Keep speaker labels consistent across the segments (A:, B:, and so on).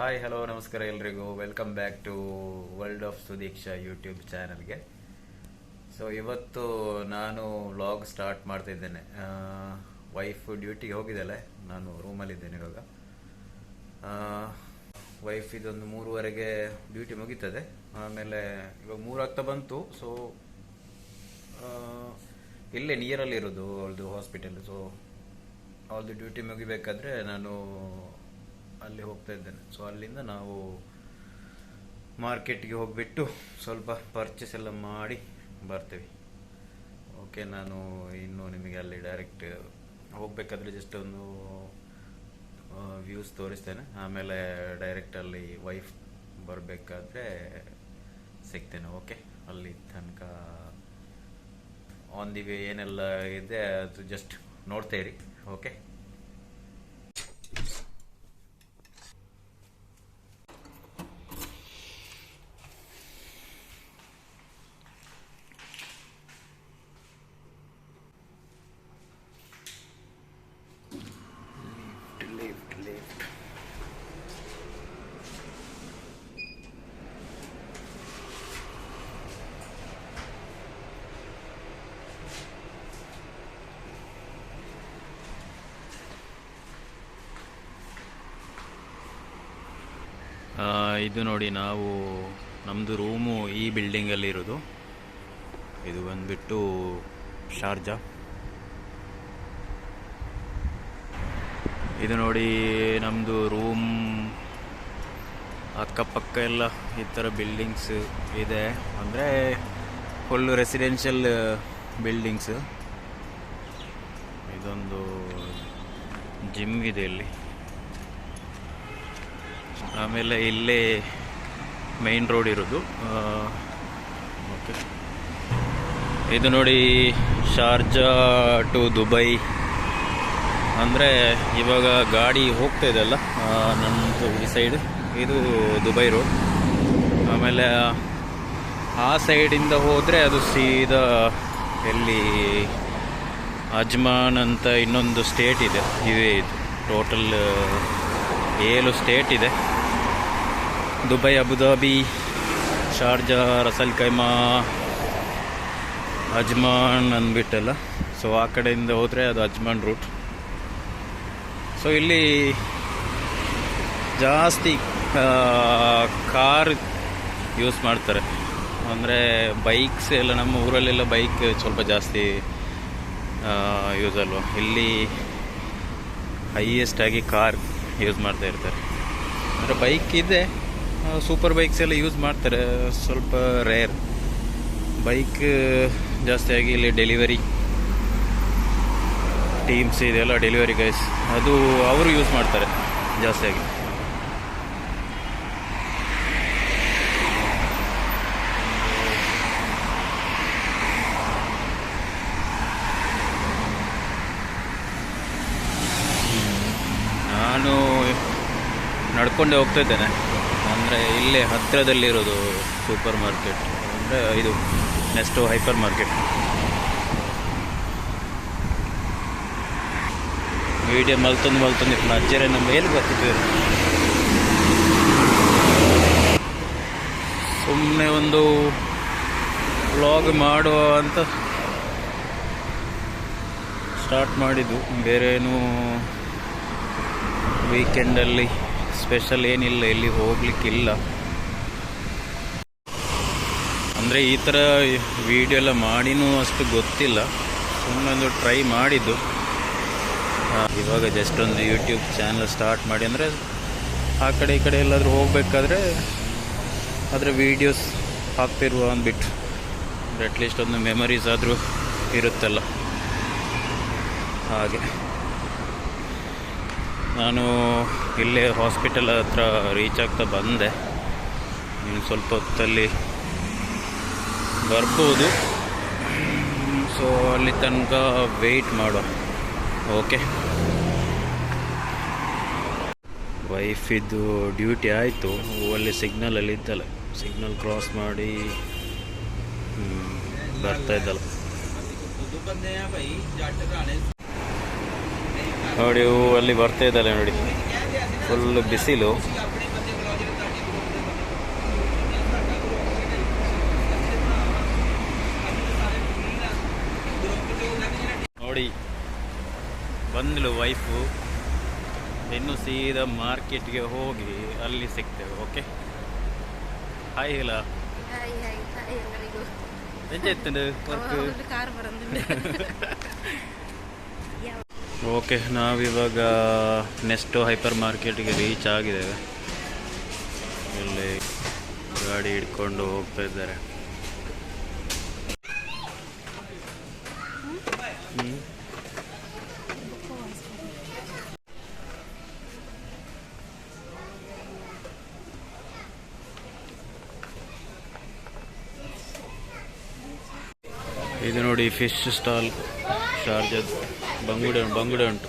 A: Hi hello ನಮಸ್ಕಾರ ಎಲ್ರಿಗೂ. Welcome back to world of Sudiksha YouTube ಚಾನಲ್ಗೆ. ಸೊ ಇವತ್ತು ನಾನು ವ್ಲಾಗ್ ಸ್ಟಾರ್ಟ್ ಮಾಡ್ತಾ ಇದ್ದೇನೆ. ವೈಫ್ ಡ್ಯೂಟಿಗೆ ಹೋಗಿದ್ದಾಳೆ, ನಾನು ರೂಮಲ್ಲಿದ್ದೇನೆ ಇವಾಗ. ವೈಫ್ ಇದೊಂದು 3:30ಗೆ ಡ್ಯೂಟಿ ಮುಗೀತದೆ. ಆಮೇಲೆ ಇವಾಗ 3 ಆಗ್ತಾ ಬಂತು. ಸೊ ಇಲ್ಲೇ ನಿಯರಲ್ಲಿ ಇರೋದು ಅವಳದು ಹಾಸ್ಪಿಟಲ್. ಸೊ ಅವಳದು ಡ್ಯೂಟಿ ಮುಗಿಬೇಕಾದ್ರೆ ನಾನು ಅಲ್ಲಿ ಹೋಗ್ತಾ ಇದ್ದೇನೆ. ಸೊ ಅಲ್ಲಿಂದ ನಾವು ಮಾರ್ಕೆಟ್ಗೆ ಹೋಗ್ಬಿಟ್ಟು ಸ್ವಲ್ಪ ಪರ್ಚೇಸ್ ಎಲ್ಲ ಮಾಡಿ ಬರ್ತೇವೆ. ಓಕೆ, ನಾನು ಇನ್ನು ನಿಮಗೆ ಅಲ್ಲಿ ಡೈರೆಕ್ಟ್ ಹೋಗ್ಬೇಕಾದ್ರೆ ಜಸ್ಟ್ ಒಂದು ವ್ಯೂಸ್ ತೋರಿಸ್ತೇನೆ. ಆಮೇಲೆ ಡೈರೆಕ್ಟ್ ಅಲ್ಲಿ ವೈಫ್ ಬರಬೇಕಾದ್ರೆ ಸಿಗ್ತೇನೆ. ಓಕೆ, ಅಲ್ಲಿ ತನಕ ಆನ್ ದಿ ವೇ ಏನೆಲ್ಲ ಇದೆ ಅದು ಜಸ್ಟ್ ನೋಡ್ತಾ ಇರಿ. ಓಕೆ, ಇದು ನೋಡಿ, ನಾವು ನಮ್ಮದು ರೂಮು ಈ ಬಿಲ್ಡಿಂಗಲ್ಲಿ ಇರೋದು. ಇದು ಬಂದ್ಬಿಟ್ಟು ಶಾರ್ಜಾ. ಇದು ನೋಡಿ ನಮ್ಮದು ರೂಮ್ ಅಕ್ಕಪಕ್ಕ ಎಲ್ಲ ಈ ಥರ ಬಿಲ್ಡಿಂಗ್ಸ್ ಇದೆ. ಅಂದರೆ ಫುಲ್ಲು ರೆಸಿಡೆನ್ಷಿಯಲ್ ಬಿಲ್ಡಿಂಗ್ಸ್. ಇದೊಂದು ಜಿಮ್ ಇದೆ ಇಲ್ಲಿ. ಆಮೇಲೆ ಇಲ್ಲೇ ಮೈನ್ ರೋಡ್ ಇರೋದು. ಓಕೆ, ಇದು ನೋಡಿ ಶಾರ್ಜಾ ಟು ದುಬೈ. ಅಂದರೆ ಇವಾಗ ಗಾಡಿ ಹೋಗ್ತಾ ಇದೆಯಲ್ಲ ನಮ್ಮದು ಈ ಸೈಡ್, ಇದು ದುಬೈ ರೋಡ್. ಆಮೇಲೆ ಆ ಸೈಡಿಂದ ಹೋದರೆ ಅದು ಸೀದಾ ಎಲ್ಲಿ ಅಜ್ಮಾನ್ ಅಂತ ಇನ್ನೊಂದು ಸ್ಟೇಟ್ ಇದೆ. ಇವೇ ಇದು ಟೋಟಲ್ 7 ಸ್ಟೇಟ್ ಇದೆ. Dubai, Abu Dhabi, Sharjah, Ras al Khaimah, Ajman ಅಂದ್ಬಿಟ್ಟಲ್ಲ. ಸೊ ಆ ಕಡೆಯಿಂದ ಹೋದರೆ ಅದು ಅಜ್ಮಾನ್ ರೂಟ್. ಸೊ ಇಲ್ಲಿ ಜಾಸ್ತಿ ಕಾರ್ ಯೂಸ್ ಮಾಡ್ತಾರೆ. ಅಂದರೆ ಬೈಕ್ಸ್ ಎಲ್ಲ ನಮ್ಮ ಊರಲ್ಲೆಲ್ಲ ಬೈಕ್ ಸ್ವಲ್ಪ ಜಾಸ್ತಿ ಯೂಸ್ ಅಲ್ವಾ. ಇಲ್ಲಿ ಹೈಯೆಸ್ಟ್ ಆಗಿ ಕಾರ್ ಯೂಸ್ ಮಾಡ್ತಾ ಇರ್ತಾರೆ. ಅಂದರೆ ಬೈಕ್ ಇದೆ, ಸೂಪರ್ ಬೈಕ್ಸ್ ಎಲ್ಲ ಯೂಸ್ ಮಾಡ್ತಾರೆ, ಸ್ವಲ್ಪ ರೇರ್. ಬೈಕ್ ಜಾಸ್ತಿಯಾಗಿ ಇಲ್ಲಿ ಡೆಲಿವರಿ ಟೀಮ್ಸ್ ಇದೆಲ್ಲ, ಡೆಲಿವರಿ ಗೈಸ್, ಅದು ಅವರು ಯೂಸ್ ಮಾಡ್ತಾರೆ ಜಾಸ್ತಿಯಾಗಿ. ನಾನು ನಡ್ಕೊಂಡೆ ಹೋಗ್ತಾ ಇದ್ದೇನೆ. ಅಂದರೆ ಇಲ್ಲೇ ಹತ್ತಿರದಲ್ಲಿರೋದು ಸೂಪರ್ ಮಾರ್ಕೆಟ್, ಅಂದರೆ ಇದು ನೆಕ್ಸ್ಟು ಹೈಪರ್ ಮಾರ್ಕೆಟ್. ವಿಡಿಯೋ ಮಲ್ತೊಂದು ಇತ್ತು ಅಜ್ಜರೇ ನಮ್ಮ ಎಲ್ಲಿ ಬರ್ತಿದ್ದೀವಿ. ಸುಮ್ಮನೆ ಒಂದು ವ್ಲಾಗ್ ಮಾಡುವ ಅಂತ ಸ್ಟಾರ್ಟ್ ಮಾಡಿದ್ದು. ಬೇರೇನು ವೀಕೆಂಡಲ್ಲಿ ಸ್ಪೆಷಲ್ ಏನಿಲ್ಲ, ಎಲ್ಲಿ ಹೋಗ್ಲಿಕ್ಕಿಲ್ಲ. ಅಂದರೆ ಈ ಥರ ವಿಡಿಯೋ ಎಲ್ಲ ಮಾಡಿನೂ ಅಷ್ಟು ಗೊತ್ತಿಲ್ಲ, ಸುಮ್ಮನೆ ಒಂದು ಟ್ರೈ ಮಾಡಿದ್ದು. ಇವಾಗ ಜಸ್ಟ್ ಒಂದು ಯೂಟ್ಯೂಬ್ ಚಾನಲ್ ಸ್ಟಾರ್ಟ್ ಮಾಡಿ, ಅಂದರೆ ಆ ಕಡೆ ಈ ಕಡೆ ಎಲ್ಲಾದರೂ ಹೋಗಬೇಕಾದ್ರೆ ಅದರ ವೀಡಿಯೋಸ್ ಹಾಕ್ತಿರುವ ಅಂದ್ಬಿಟ್ಟು, ಅಟ್ಲೀಸ್ಟ್ ಒಂದು ಮೆಮರೀಸ್ ಆದರೂ ಇರುತ್ತಲ್ಲ ಹಾಗೆ. ನಾನು ಇಲ್ಲೇ ಹಾಸ್ಪಿಟಲ್ ಹತ್ರ ರೀಚ್ ಆಗ್ತಾ ಬಂದೆ. ಇನ್ನು ಸ್ವಲ್ಪ ಹೊತ್ತಲ್ಲಿ ಬರ್ಬೋದು. ಸೊ ಅಲ್ಲಿ ತನಕ ವೆಯ್ಟ್ ಮಾಡುವ. ಓಕೆ, ವೈಫಿದ್ದು ಡ್ಯೂಟಿ ಆಯಿತು. ಅಲ್ಲಿ ಸಿಗ್ನಲಲ್ಲಿ ಇದ್ದಲ್ಲ, ಸಿಗ್ನಲ್ ಕ್ರಾಸ್ ಮಾಡಿ ಬರ್ತಾ ಇದ್ದಲ್ಲ.
B: ನೋಡಿ ಅಲ್ಲಿ ಬರ್ತಾ ಇದ್ದಾರೆ ನೋಡಿ, ಫುಲ್ ಬಿಸಿಲು.
A: ನೋಡಿ ಬಂದಳು ವೈಫು, ಇನ್ನು ಸೀದಾ ಮಾರ್ಕೆಟ್ಗೆ ಹೋಗಿ ಅಲ್ಲಿ ಸಿಗ್ತೇವೆ. ಓಕೆ, ಹಾಯ್ ಇಲ್ಲ ಎಂಚೆತ್ತಂಡು ವರ್ಕ್. ಓಕೆ, ನಾವಿವಾಗ ನೆಸ್ಟೋ ಹೈಪರ್ ಮಾರ್ಕೆಟ್ಗೆ ರೀಚ್ ಆಗಿದ್ದೇವೆ. ಇಲ್ಲಿ ಗಾಡಿ ಹಿಡ್ಕೊಂಡು ಹೋಗ್ತಾ ಇದ್ದಾರೆ. ಇದು ನೋಡಿ ಫಿಶ್ ಸ್ಟಾಲ್, ಶಾರ್ಜದ್ ಬಂಗುಡೆ ಉಂಟು.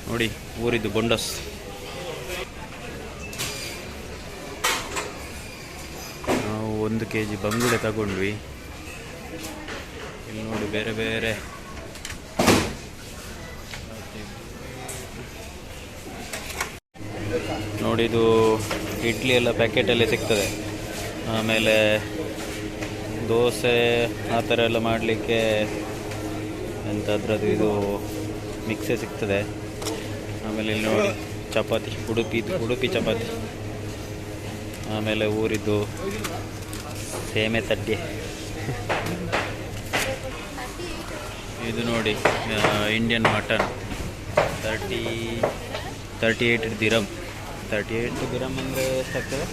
A: ನೋಡಿ ಊರಿದ್ದು ಬೊಂಡಸ್. ನಾವು 1 kg ಬಂಗುಡೆ ತಗೊಂಡ್ವಿ. ಇಲ್ಲಿ ನೋಡಿ ಬೇರೆ ಬೇರೆ ನೋಡಿ, ಇದು ಇಡ್ಲಿ ಎಲ್ಲ ಪ್ಯಾಕೆಟಲ್ಲಿ ಸಿಗ್ತದೆ. ಆಮೇಲೆ ದೋಸೆ ಆ ಥರ ಎಲ್ಲ ಮಾಡಲಿಕ್ಕೆ ಎಂಥದ್ರದ್ದು ಇದು ಮಿಕ್ಸೇ ಸಿಗ್ತದೆ. ಆಮೇಲೆ ಇಲ್ಲಿ ನೋಡಿ ಚಪಾತಿ, ಉಡುಪಿ ಚಪಾತಿ. ಆಮೇಲೆ ಊರಿದ್ದು ಸೇಮೆ ತಡ್ಡಿ. ಇದು ನೋಡಿ ಇಂಡಿಯನ್ ಮಟನ್, 38 ದಿರಮ್. 38 ದಿರಮ್ ಅಂದರೆ ಎಷ್ಟಾಗ್ತದೆ?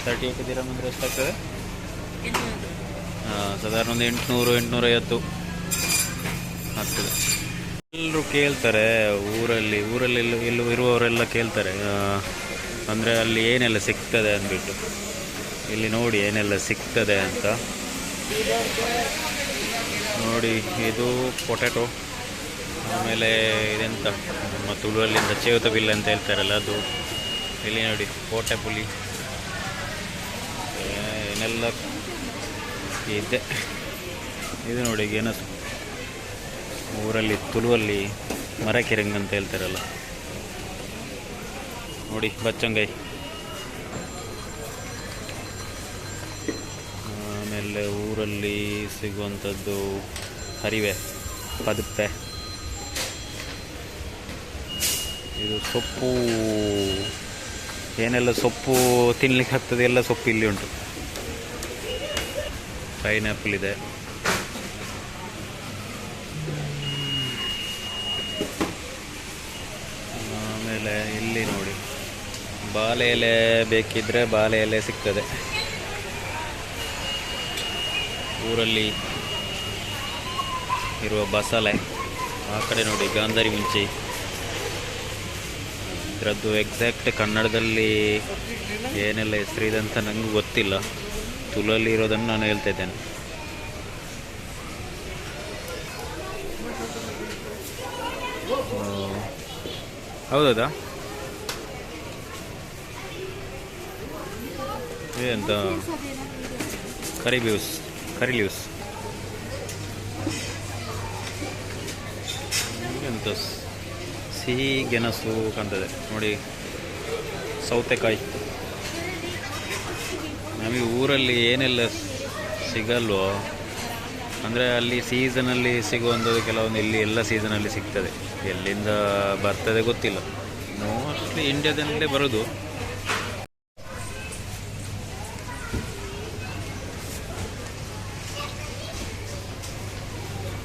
A: 38 ದಿರಮ್ ಅಂದರೆ ಎಷ್ಟಾಗ್ತದೆ? ಸಾಧಾರಣ ಒಂದು 800-850 ಆಗ್ತದೆ. ಎಲ್ಲರೂ ಕೇಳ್ತಾರೆ ಊರಲ್ಲಿ ಎಲ್ಲೂ ಇರುವವರೆಲ್ಲ ಕೇಳ್ತಾರೆ, ಅಂದರೆ ಅಲ್ಲಿ ಏನೆಲ್ಲ ಸಿಗ್ತದೆ ಅಂದ್ಬಿಟ್ಟು. ಇಲ್ಲಿ ನೋಡಿ ಏನೆಲ್ಲ ಸಿಗ್ತದೆ ಅಂತ ನೋಡಿ. ಇದು ಪೊಟ್ಯಾಟೊ, ಆಮೇಲೆ ಇದೆಂತ ನಮ್ಮ ತುಳುವಲ್ಲಿಂದ ಚೇವತಬಿಲ್ಲ ಅಂತ ಹೇಳ್ತಾರಲ್ಲ ಅದು. ಇಲ್ಲಿ ನೋಡಿ ಕೋಟೆ ಪುಲಿ ಏನೆಲ್ಲ ಇದೆ. ಇದು ನೋಡಿ ಗೆಣಸು, ಊರಲ್ಲಿ ತುಳುವಲ್ಲಿ ಮರಕೆರಂಗ್ ಅಂತ ಹೇಳ್ತಾರಲ್ಲ ನೋಡಿ. ಬಚ್ಚಂಗಾಯಿ, ಆಮೇಲೆ ಊರಲ್ಲಿ ಸಿಗುವಂಥದ್ದು ಹರಿವೆ, ಪದುಪ್ಪೆ. ಇದು ಸೊಪ್ಪು, ಏನೆಲ್ಲ ಸೊಪ್ಪು ತಿನ್ಲಿಕ್ಕೆ ಆಗ್ತದೆ ಎಲ್ಲ ಸೊಪ್ಪು ಇಲ್ಲಿ ಉಂಟು. ಪೈನಾಪಲ್ ಇದೆ. ಆಮೇಲೆ ಇಲ್ಲಿ ನೋಡಿ ಬಾಳೆ ಎಲೆ ಬೇಕಿದ್ರೆ ಬಾಳೆ ಎಲೆ ಸಿಗ್ತದೆ ಊರಲ್ಲಿ ಇರುವ. ಬಸಳೆ, ಆ ಕಡೆ ನೋಡಿ ಗಾಂಧಾರಿ ಮುಂಚಿ. ಇದರದ್ದು ಎಕ್ಸಾಕ್ಟ್ ಕನ್ನಡದಲ್ಲಿ ಏನೆಲ್ಲ ಹೆಸರಿದೆ ಅಂತ ನನಗೂ ಗೊತ್ತಿಲ್ಲ. ತುಳುವಲ್ಲಿ ಇರೋದನ್ನು ನಾನು ಹೇಳ್ತಾ ಇದ್ದೇನೆ. ಹೌದಾ? ಎಂತ ಕರಿ ಲೀವ್ಸ್ ಎಂತ ಸಿಹಿ ಗೆಣಸು ಕಾಣ್ತದೆ ನೋಡಿ. ಸೌತೆಕಾಯಿ. ನಮಗೆ ಊರಲ್ಲಿ ಏನೆಲ್ಲ ಸಿಗಲ್ವೋ, ಅಂದರೆ ಅಲ್ಲಿ ಸೀಸನಲ್ಲಿ ಸಿಗುವಂಥದ್ದು ಕೆಲವೊಂದು ಇಲ್ಲಿ ಎಲ್ಲ ಸೀಸನಲ್ಲಿ ಸಿಗ್ತದೆ. ಎಲ್ಲಿಂದ ಬರ್ತದೆ ಗೊತ್ತಿಲ್ಲ. ಮೋಸ್ಟ್ಲಿ ಇಂಡಿಯಾದಲ್ಲೇ ಬರೋದು.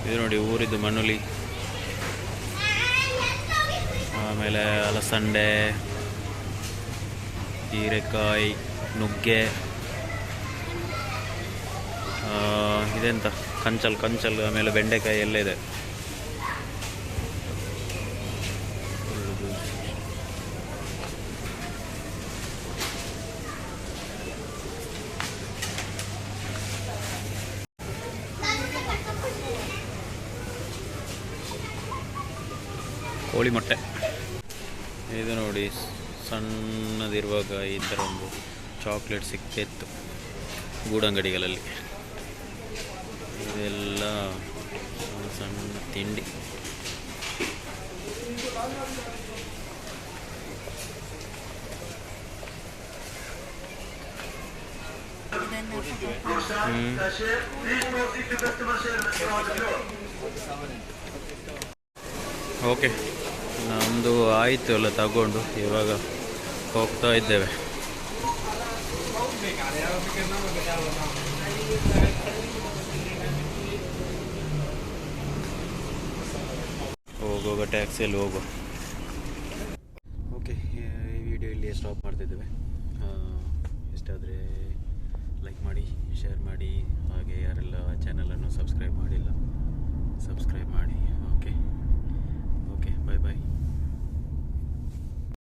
A: ಇದು ನೋಡಿ ಊರಿದ್ದು ಮಣ್ಣುಲಿ, ಆಮೇಲೆ ಅಲಸಂಡೆ, ಹೀರೆಕಾಯಿ, ನುಗ್ಗೆ, ಇದೆಂತ ಕಂಚಲ್, ಆಮೇಲೆ ಬೆಂಡೆಕಾಯಿ ಎಲ್ಲ ಇದೆ. ಕೋಳಿ ಮೊಟ್ಟೆ. ಇದು ನೋಡಿ ಸಣ್ಣದಿರುವಾಗ ಈ ಥರ ಒಂದು ಚಾಕ್ಲೇಟ್ ಸಿಗ್ತಿತ್ತು ಗೂಡಂಗಡಿಗಳಲ್ಲಿ. ಇದೆಲ್ಲ ಸಣ್ಣ ತಿಂಡಿ. ಓಕೆ, ನಮ್ಮದು ಆಯಿತು ಎಲ್ಲ ತಗೊಂಡು ಇವಾಗ ಹೋಗ್ತಾ ಇದ್ದೇವೆ. ಹೋಗುವಾಗ ಟ್ಯಾಕ್ಸಿಯಲ್ಲಿ ಹೋಗುವ. ಓಕೆ, ಈ ವಿಡಿಯೋ ಇಲ್ಲಿ ಸ್ಟಾಪ್ ಮಾಡ್ತಿದ್ದೇವೆ. ಇಷ್ಟಾದರೆ ಲೈಕ್ ಮಾಡಿ, ಶೇರ್ ಮಾಡಿ, ಹಾಗೆ ಯಾರೆಲ್ಲ ಚಾನಲನ್ನು ಸಬ್ಸ್ಕ್ರೈಬ್ ಮಾಡಿಲ್ಲ ಸಬ್ಸ್ಕ್ರೈಬ್ ಮಾಡಿ. ಓಕೆ, ಬಾಯ್ ಬಾಯ್.